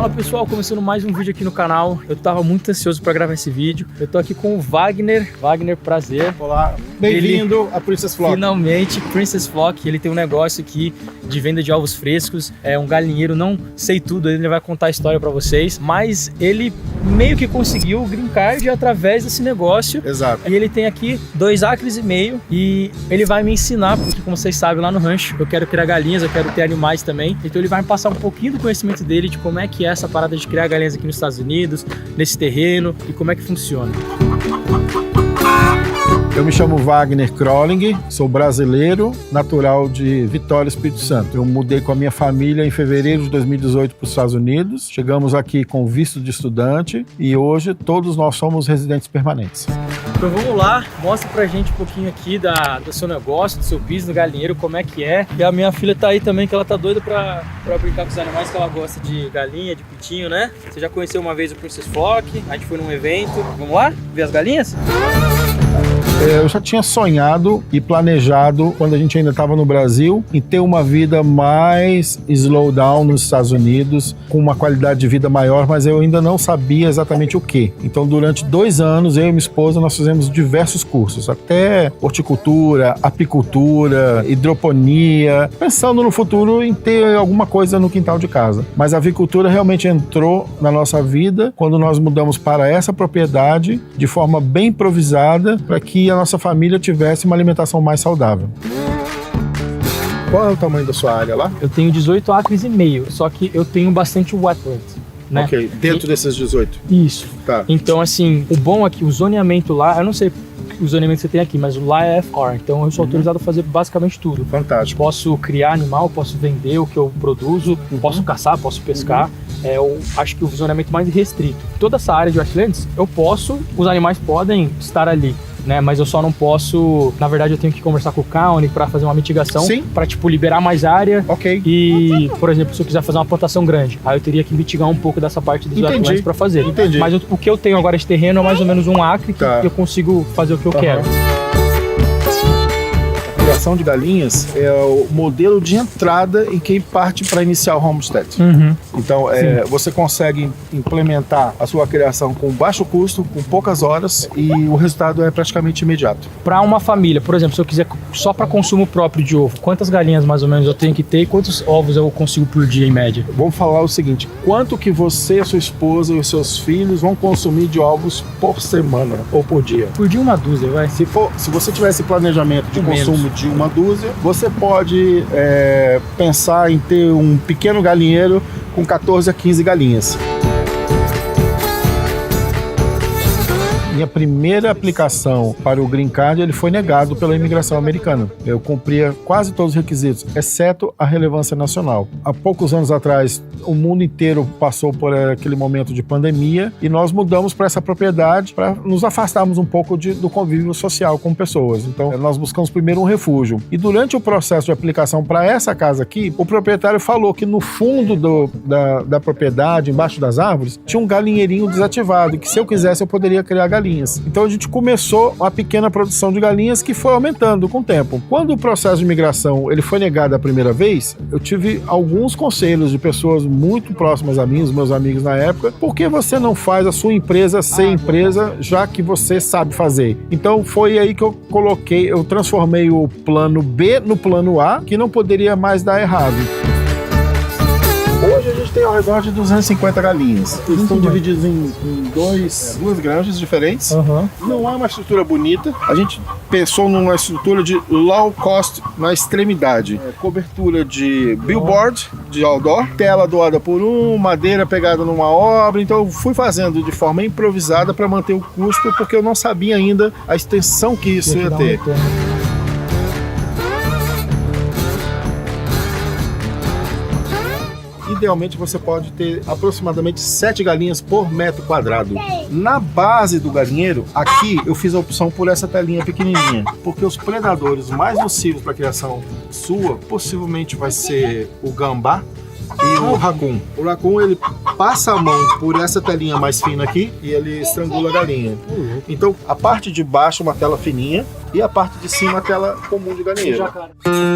Fala pessoal, começando mais um vídeo aqui no canal. Eu tava muito ansioso para gravar esse vídeo. Eu tô aqui com o Wagner. Wagner, prazer. Olá, bem-vindo a Princess Flock. Finalmente, Princess Flock. Ele tem um negócio aqui de venda de ovos frescos. É um galinheiro, não sei tudo, ele vai contar a história para vocês. Mas ele meio que conseguiu o green card através desse negócio. Exato. E ele tem aqui 2,5 acres e ele vai me ensinar, porque como vocês sabem, lá no rancho eu quero criar galinhas, eu quero ter animais também. Então ele vai me passar um pouquinho do conhecimento dele, de como é que é essa parada de criar galinhas aqui nos Estados Unidos, nesse terreno, e como é que funciona. Eu me chamo Wagner Crolling, sou brasileiro, natural de Vitória, Espírito Santo. Eu mudei com a minha família em fevereiro de 2018 para os Estados Unidos. Chegamos aqui com visto de estudante e hoje todos nós somos residentes permanentes. Então vamos lá, mostra pra gente um pouquinho aqui do seu negócio, do seu business, do galinheiro, como é que é. E a minha filha tá aí também, que ela tá doida pra brincar com os animais, que ela gosta de galinha, de pintinho, né? Você já conheceu uma vez o Princess Flock, a gente foi num evento. Vamos lá? Ver as galinhas? Eu já tinha sonhado e planejado, quando a gente ainda estava no Brasil, em ter uma vida mais slow down nos Estados Unidos, com uma qualidade de vida maior, mas eu ainda não sabia exatamente o que. Então, durante 2 anos, eu e minha esposa, nós fizemos diversos cursos, até horticultura, apicultura, hidroponia, pensando no futuro em ter alguma coisa no quintal de casa. Mas a avicultura realmente entrou na nossa vida quando nós mudamos para essa propriedade de forma bem improvisada, para que a nossa família tivesse uma alimentação mais saudável. Qual é o tamanho da sua área lá? Eu tenho 18,5 acres, só que eu tenho bastante wetland, né? Ok, dentro desses 18? Isso. Tá. Então, assim, o bom aqui, o zoneamento lá, eu não sei o zoneamento que você tem aqui, mas lá é FR, então eu sou autorizado a fazer basicamente tudo. Fantástico. Posso criar animal, posso vender o que eu produzo, posso caçar, posso pescar. Eu acho que o zoneamento mais restrito. Toda essa área de wetlands, os animais podem estar ali, né? Mas eu só não posso, na verdade eu tenho que conversar com o county para fazer uma mitigação, para tipo liberar mais área. Ok. E, por exemplo, se eu quiser fazer uma plantação grande, aí eu teria que mitigar um pouco dessa parte dos wetlands para fazer. Entendi. Mas o que eu tenho agora de terreno é mais ou menos 1 acre que eu consigo fazer o que eu quero. A criação de galinhas é o modelo de entrada em quem parte para iniciar o homestead. Então, você consegue implementar a sua criação com baixo custo, com poucas horas, e o resultado é praticamente imediato. Para uma família, por exemplo, se eu quiser só para consumo próprio de ovo, quantas galinhas mais ou menos eu tenho que ter e quantos ovos eu consigo por dia em média? Vamos falar o seguinte: quanto que você, sua esposa e os seus filhos vão consumir de ovos por semana ou por dia? Por dia 1 dúzia, vai. Se você tiver esse planejamento de consumo de 1 dúzia, você pode pensar em ter um pequeno galinheiro com 14 a 15 galinhas. Minha primeira aplicação para o Green Card, ele foi negado pela imigração americana. Eu cumpria quase todos os requisitos, exceto a relevância nacional. Há poucos anos atrás, o mundo inteiro passou por aquele momento de pandemia e nós mudamos para essa propriedade para nos afastarmos um pouco do convívio social com pessoas. Então, nós buscamos primeiro um refúgio. E durante o processo de aplicação para essa casa aqui, o proprietário falou que no fundo da propriedade, embaixo das árvores, tinha um galinheirinho desativado, que se eu quisesse eu poderia criar galinhas. Então a gente começou uma pequena produção de galinhas que foi aumentando com o tempo. Quando o processo de imigração ele foi negado a primeira vez, eu tive alguns conselhos de pessoas muito próximas a mim, os meus amigos na época: por que você não faz a sua empresa ser empresa, já que você sabe fazer? Então foi aí que eu transformei o plano B no plano A, que não poderia mais dar errado. Hoje a gente tem ao redor de 250 galinhas. Eles estão divididos em duas granjas diferentes. Não é uma estrutura bonita. A gente pensou numa estrutura de low cost na extremidade. Cobertura de billboard, de outdoor, tela doada por madeira pegada numa obra. Então eu fui fazendo de forma improvisada para manter o custo, porque eu não sabia ainda a extensão que isso ia ter. Idealmente você pode ter aproximadamente 7 galinhas por metro quadrado. Na base do galinheiro, aqui eu fiz a opção por essa telinha pequenininha, porque os predadores mais nocivos para a criação sua possivelmente vai ser o gambá e o raccoon. O raccoon ele passa a mão por essa telinha mais fina aqui e ele estrangula a galinha. Então, a parte de baixo uma tela fininha e a parte de cima a tela comum de galinheiro.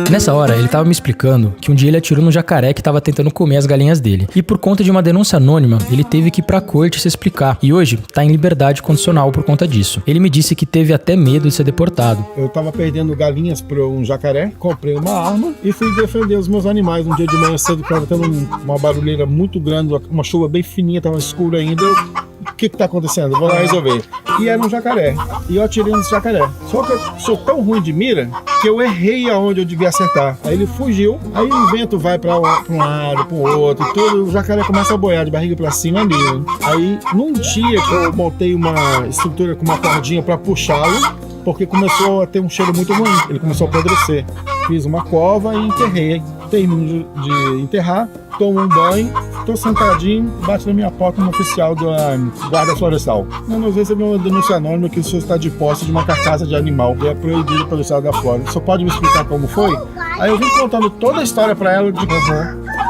Nessa hora, ele tava me explicando que um dia ele atirou no jacaré que tava tentando comer as galinhas dele. E por conta de uma denúncia anônima, ele teve que ir pra corte se explicar. E hoje, tá em liberdade condicional por conta disso. Ele me disse que teve até medo de ser deportado. Eu tava perdendo galinhas para um jacaré, comprei uma arma e fui defender os meus animais. Um dia de manhã cedo, tava tendo uma barulheira muito grande, uma chuva bem fininha, tava escuro ainda. O que tá acontecendo? Vou lá resolver. E era um jacaré. E eu atirei nesse jacaré. Só que eu sou tão ruim de mira que eu errei aonde eu devia acertar. Aí ele fugiu, aí o vento vai para um lado, para o outro, e tudo, o jacaré começa a boiar de barriga para cima ali. Aí, num dia que eu montei uma estrutura com uma cordinha para puxá-lo, porque começou a ter um cheiro muito ruim, ele começou a apodrecer. Fiz uma cova e enterrei. Termino de enterrar, tomo um banho, tô sentadinho, bate na minha porta um oficial da Guarda Florestal. Nós recebemos uma denúncia anônima que o senhor está de posse de uma carcaça de animal e é proibido pelo estado da Flórida. O senhor pode me explicar como foi? Aí eu vim contando toda a história para ela de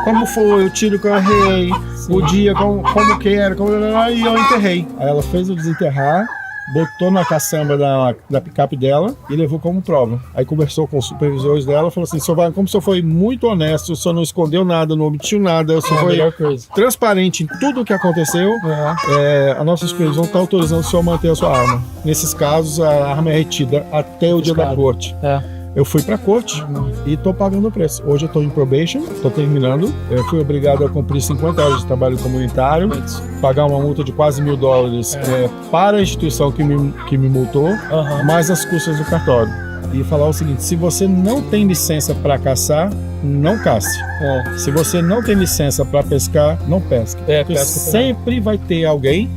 como foi, o tiro que eu errei, o dia, como que era, e eu enterrei. Aí ela fez o desenterrar, botou na caçamba da picape dela e levou como prova. Aí conversou com os supervisores dela, falou assim, como o senhor foi muito honesto, o senhor não escondeu nada, não omitiu nada, o senhor foi transparente em tudo o que aconteceu, a nossa supervisão está autorizando o senhor a manter a sua arma. Nesses casos, a arma é retida até o dia da corte. Eu fui pra corte e tô pagando o preço. Hoje eu tô em probation, tô terminando. Eu fui obrigado a cumprir 50 horas de trabalho comunitário, pagar uma multa de quase $1.000 para a instituição que me multou, mais as custas do cartório. E falar o seguinte, se você não tem licença para caçar, não cace. Se você não tem licença para pescar, não pesque. Porque sempre vai ter alguém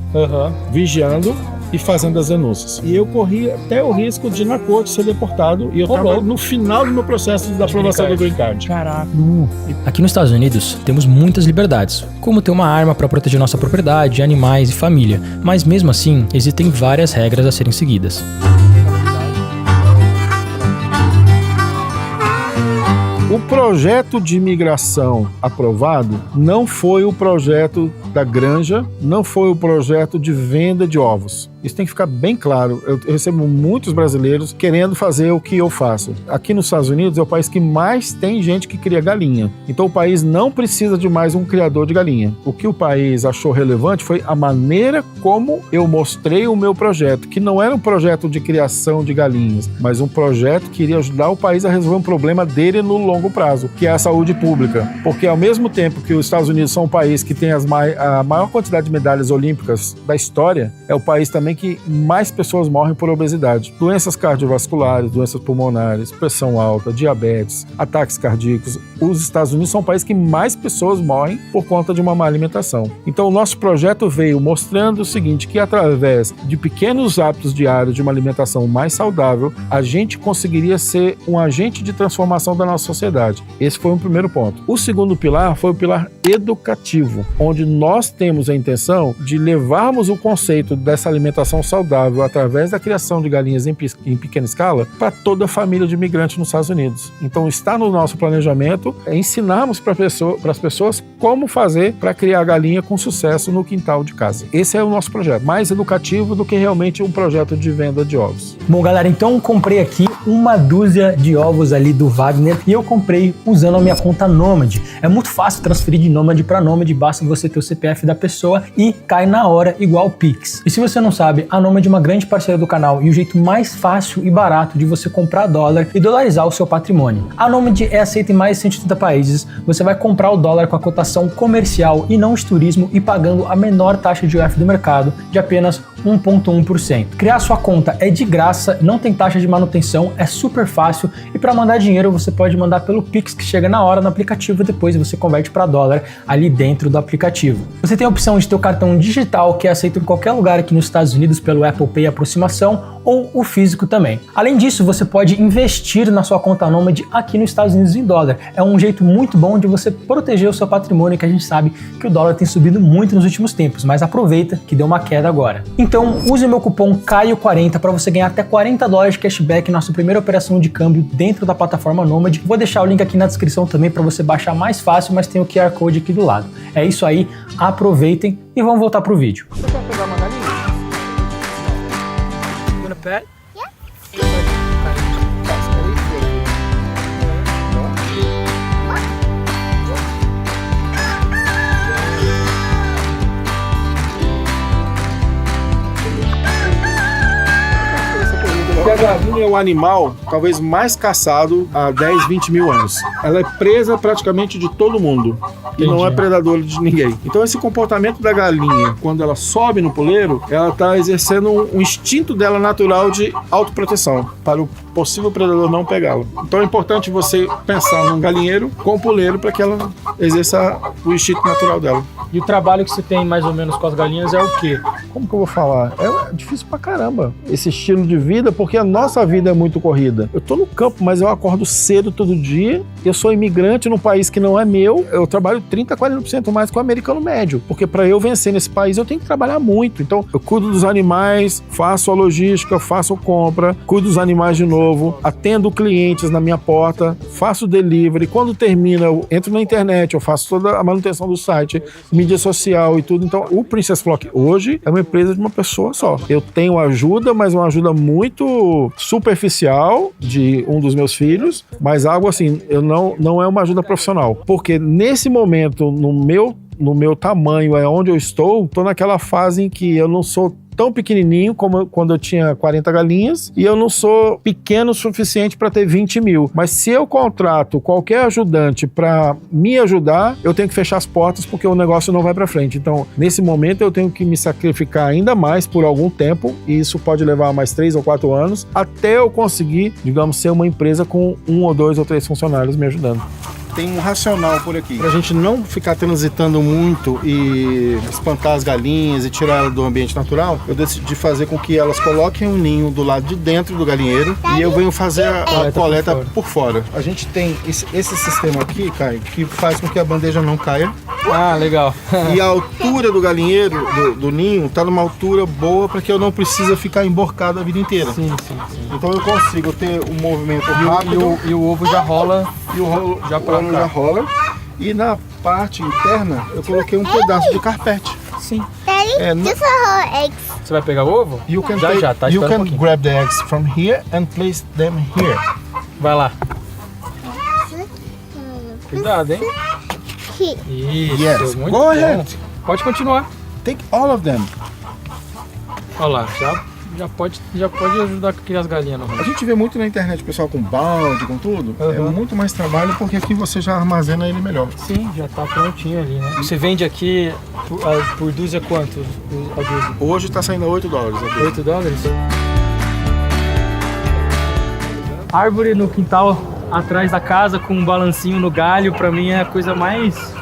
vigiando e fazendo as denúncias. E eu corri até o risco de na corte ser deportado e eu estava no final do meu processo da aprovação do Green Card. Caraca. Aqui nos Estados Unidos, temos muitas liberdades, como ter uma arma para proteger nossa propriedade, animais e família, mas mesmo assim, existem várias regras a serem seguidas. O projeto de imigração aprovado não foi o projeto da granja, não foi o projeto de venda de ovos. Isso tem que ficar bem claro. Eu recebo muitos brasileiros querendo fazer o que eu faço. Aqui nos Estados Unidos é o país que mais tem gente que cria galinha. Então o país não precisa de mais um criador de galinha. O que o país achou relevante foi a maneira como eu mostrei o meu projeto, que não era um projeto de criação de galinhas, mas um projeto que iria ajudar o país a resolver um problema dele no longo prazo, que é a saúde pública. Porque ao mesmo tempo que os Estados Unidos são um país que tem a maior quantidade de medalhas olímpicas da história, é o país também que mais pessoas morrem por obesidade. Doenças cardiovasculares, doenças pulmonares, pressão alta, diabetes, ataques cardíacos. Os Estados Unidos são o país que mais pessoas morrem por conta de uma má alimentação. Então o nosso projeto veio mostrando o seguinte, que através de pequenos hábitos diários de uma alimentação mais saudável, a gente conseguiria ser um agente de transformação da nossa sociedade. Esse foi um primeiro ponto. O segundo pilar foi o pilar educativo, onde nós temos a intenção de levarmos o conceito dessa alimentação saudável através da criação de galinhas em pequena escala para toda a família de imigrantes nos Estados Unidos. Então está no nosso planejamento ensinarmos para as pessoas como fazer para criar galinha com sucesso no quintal de casa. Esse é o nosso projeto, mais educativo do que realmente um projeto de venda de ovos. Bom, galera, então eu comprei aqui uma dúzia de ovos ali do Wagner e eu comprei usando a minha conta Nômade. É muito fácil transferir de Nômade para Nômade, basta você ter o CPF da pessoa e cai na hora igual o Pix. E se você não sabe, a Nômade é uma grande parceira do canal e o jeito mais fácil e barato de você comprar dólar e dolarizar o seu patrimônio. A Nômade é aceita em mais de 130 países, você vai comprar o dólar com a cotação comercial e não de turismo e pagando a menor taxa de UF do mercado, de apenas 1,1%. Criar sua conta é de graça, não tem taxa de manutenção, é super fácil e para mandar dinheiro você pode mandar pelo Pix que chega na hora no aplicativo e depois você converte para dólar ali dentro do aplicativo. Você tem a opção de ter o cartão digital que é aceito em qualquer lugar aqui nos Estados Unidos pelo Apple Pay aproximação ou o físico também. Além disso, você pode investir na sua conta Nômade aqui nos Estados Unidos em dólar. É um jeito muito bom de você proteger o seu patrimônio, que a gente sabe que o dólar tem subido muito nos últimos tempos, mas aproveita que deu uma queda agora. Então, use o meu cupom CAIO40 para você ganhar até $40 de cashback na sua primeira operação de câmbio dentro da plataforma Nômade. Vou deixar o link aqui na descrição também para você baixar mais fácil, mas tem o QR Code aqui do lado. É isso aí, aproveitem e vamos voltar pro vídeo. Você quer pegar uma galinha? You wanna pet? A galinha é o animal talvez mais caçado há 10, 20 mil anos. Ela é presa praticamente de todo mundo e não é predadora de ninguém. Então esse comportamento da galinha, quando ela sobe no puleiro, ela está exercendo um instinto dela natural de autoproteção para o possível predador não pegá-la. Então é importante você pensar num galinheiro com puleiro para que ela exerça o instinto natural dela. E o trabalho que você tem mais ou menos com as galinhas é o quê? Como que eu vou falar? É difícil pra caramba esse estilo de vida, porque a nossa vida é muito corrida. Eu tô no campo, mas eu acordo cedo todo dia. Eu sou imigrante num país que não é meu. Eu trabalho 30, 40% mais que o americano médio, porque para eu vencer nesse país eu tenho que trabalhar muito. Então eu cuido dos animais, faço a logística, faço a compra, cuido dos animais de novo, atendo clientes na minha porta, faço delivery. Quando termina, eu entro na internet, eu faço toda a manutenção do site, mídia social e tudo. Então o Princess Flock hoje é uma empresa de uma pessoa só. Eu tenho ajuda, mas uma ajuda muito superficial de um dos meus filhos, mas algo assim, não é uma ajuda profissional. Porque nesse momento, no meu tamanho, é onde eu estou naquela fase em que eu não sou tão pequenininho como quando eu tinha 40 galinhas e eu não sou pequeno o suficiente para ter 20 mil. Mas se eu contrato qualquer ajudante para me ajudar, eu tenho que fechar as portas porque o negócio não vai para frente. Então, nesse momento, eu tenho que me sacrificar ainda mais por algum tempo e isso pode levar mais 3 ou 4 anos até eu conseguir, digamos, ser uma empresa com 1 ou 2 ou 3 funcionários me ajudando. Tem um racional por aqui. Pra gente não ficar transitando muito e espantar as galinhas e tirar elas do ambiente natural, eu decidi fazer com que elas coloquem um ninho do lado de dentro do galinheiro e eu venho fazer a coleta por fora. A gente tem esse sistema aqui, Caio, que faz com que a bandeja não caia. Ah, legal. E a altura do galinheiro, do ninho, tá numa altura boa para que eu não precise ficar emborcado a vida inteira. Sim. Então eu consigo ter um movimento rápido. E o ovo já rola. E o rolo já rola. E na parte interna eu coloquei um pedaço de carpete. Sim. Just a whole eggs. Você vai pegar o ovo? You can Tá you esperando can um pouquinho. grab the eggs from here and place them here. Vai lá. Cuidado, hein? Isso, Yes. muito Go bom. ahead. Pode continuar. Take all of them. Olha lá, já pode ajudar a criar as galinhas no A ramo. gente vê muito na internet o pessoal com balde, com tudo. É Uhum. muito mais trabalho porque aqui você já armazena ele melhor. Sim, já tá prontinho ali, né? Você vende aqui por dúzia quanto? A dúzia? Hoje tá saindo a $8. $8? Árvore no quintal atrás da casa com um balancinho no galho, pra mim é a coisa mais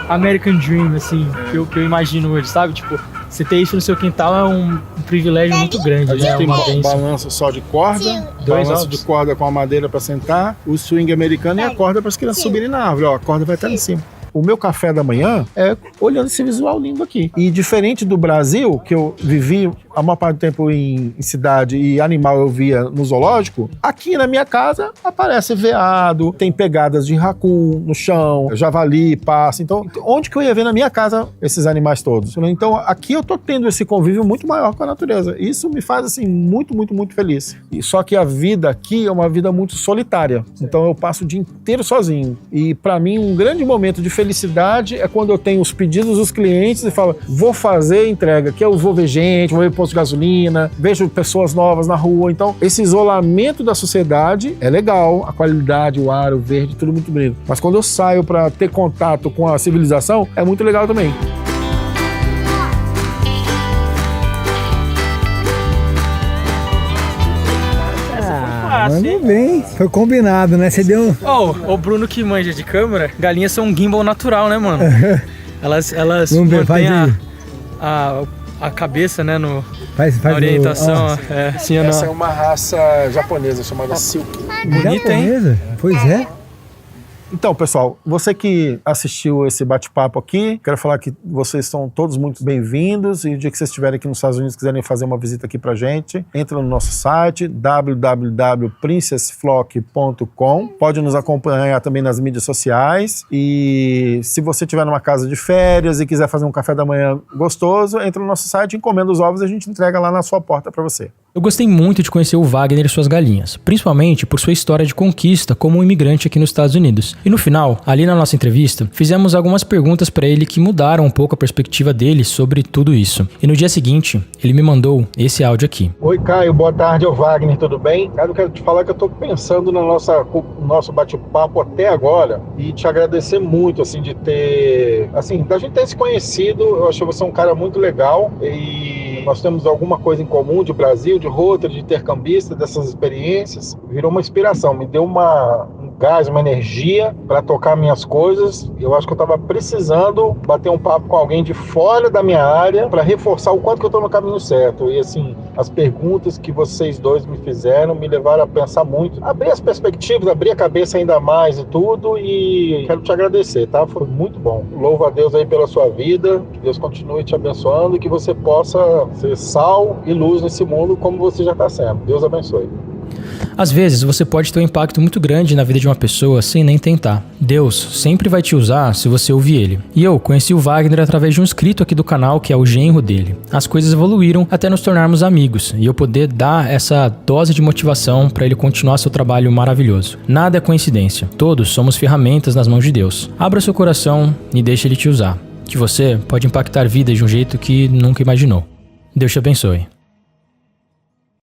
American Dream, assim, que eu imagino hoje, sabe? Tipo, você ter isso no seu quintal é um privilégio muito grande. A gente né? tem Uma um bênção. balanço só de corda, balanço de corda com a madeira para sentar, o swing americano e a corda para as crianças subirem na árvore. Ó, a corda vai estar em cima. O meu café da manhã é olhando esse visual lindo aqui. E diferente do Brasil, que eu vivi a maior parte do tempo em cidade e animal eu via no zoológico, aqui na minha casa aparece veado, tem pegadas de raccoon no chão, javali, pássaro. Então, onde que eu ia ver na minha casa esses animais todos? Então, aqui eu tô tendo esse convívio muito maior com a natureza. Isso me faz, assim, muito, muito, muito feliz. E só que a vida aqui é uma vida muito solitária. Então, eu passo o dia inteiro sozinho. E, para mim, um grande momento de felicidade é quando eu tenho os pedidos dos clientes e falo, vou fazer a entrega, que eu vou ver gente, vou ver posto de gasolina, vejo pessoas novas na rua. Então, esse isolamento da sociedade é legal, a qualidade, o ar, o verde, tudo muito bonito. Mas quando eu saio para ter contato com a civilização, é muito legal também. Manda bem. Foi combinado, né? Você deu um... O Bruno que manja de câmera, galinhas são um gimbal natural, né, mano? Elas Vamos ver, mantêm faz aí. a cabeça, né, Faz na orientação. Essa é uma raça japonesa chamada Silk. Bonita, hein? Japonesa? Pois é. Então, pessoal, você que assistiu esse bate-papo aqui, quero falar que vocês são todos muito bem-vindos e o dia que vocês estiverem aqui nos Estados Unidos quiserem fazer uma visita aqui pra gente, entra no nosso site www.princessflock.com. Pode nos acompanhar também nas mídias sociais e se você estiver numa casa de férias e quiser fazer um café da manhã gostoso, entra no nosso site, encomenda os ovos e a gente entrega lá na sua porta pra você. Eu gostei muito de conhecer o Wagner e suas galinhas, principalmente por sua história de conquista como um imigrante aqui nos Estados Unidos. E no final, ali na nossa entrevista, fizemos algumas perguntas para ele que mudaram um pouco a perspectiva dele sobre tudo isso. E no dia seguinte, ele me mandou esse áudio aqui. Oi, Caio, boa tarde, é o Wagner, tudo bem? Cara, eu quero te falar que eu tô pensando no nosso bate-papo até agora e te agradecer muito, assim, de ter, assim, da gente ter se conhecido. Eu acho que você é um cara muito legal e nós temos alguma coisa em comum de Brasil, de Rotary, de intercambista, dessas experiências. Virou uma inspiração, me deu um gás, uma energia para tocar minhas coisas. Eu acho que eu estava precisando bater um papo com alguém de fora da minha área para reforçar o quanto que eu estou no caminho certo. E assim, as perguntas que vocês dois me fizeram me levaram a pensar muito, abrir as perspectivas, abrir a cabeça ainda mais e tudo, e quero te agradecer, tá? Foi muito bom. Louvo a Deus aí pela sua vida, que Deus continue te abençoando e que você possa ser sal e luz nesse mundo como você já está sendo. Deus abençoe. Às vezes você pode ter um impacto muito grande na vida de uma pessoa sem nem tentar. Deus sempre vai te usar se você ouvir ele. E eu conheci o Wagner através de um inscrito aqui do canal que é o genro dele. As coisas evoluíram até nos tornarmos amigos e eu poder dar essa dose de motivação para ele continuar seu trabalho maravilhoso. Nada é coincidência. Todos somos ferramentas nas mãos de Deus. Abra seu coração e deixe ele te usar. Que você pode impactar vidas de um jeito que nunca imaginou. Deus te abençoe.